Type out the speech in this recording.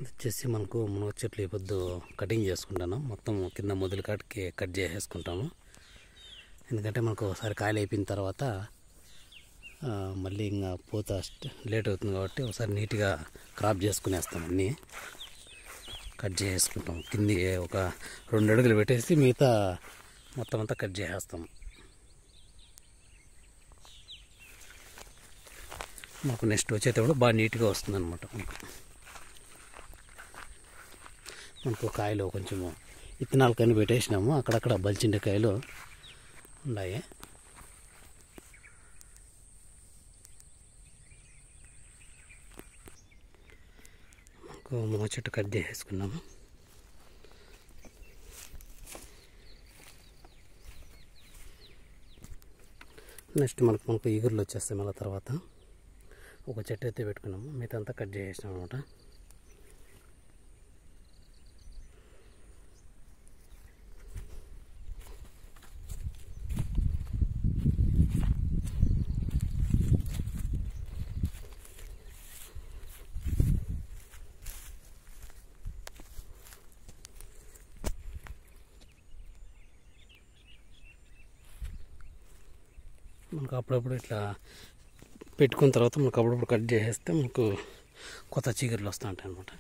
వచ్చేసి మనకు మునగ చెట్లు ఈ పొద్దు కటింగ్ చేసుకుంటాను. మొత్తం కింద మొదలు కాటికి కట్ చేసేసుకుంటాము. ఎందుకంటే మనకు ఒకసారి కాయలు అయిపోయిన తర్వాత మళ్ళీ ఇంకా పూత లేట్ అవుతుంది కాబట్టి ఒకసారి నీట్గా క్రాప్ చేసుకునేస్తాం. అన్నీ కట్ చేసుకుంటాం. కింది ఒక 2 అడుగులు పెట్టేసి మిగతా మొత్తం అంతా కట్ చేసేస్తాం. మాకు నెక్స్ట్ వచ్చేటప్పుడు బాగా నీట్గా వస్తుంది అనమాట. మనకు కాయలు కొంచెము ఇత్తనాలు కని పెట్టేసినాము. అక్కడక్కడ బలిచిండే కాయలు ఉన్నాయి. మనకు మునగ చెట్టు కట్ చేసేసుకున్నాము. నెక్స్ట్ మనకు ఈగుర్లు వచ్చేస్తాయి. మళ్ళీ తర్వాత ఒక చెట్టు అయితే పెట్టుకున్నాము. మిగతా అంతా కట్ చేసేసినాం అనమాట. మనకు అప్పుడప్పుడు ఇట్లా పెట్టుకున్న తర్వాత మనకు అప్పుడప్పుడు కట్ చేసేస్తే మనకు కొత్త చిగురులు వస్తూ ఉంటాయి అన్నమాట.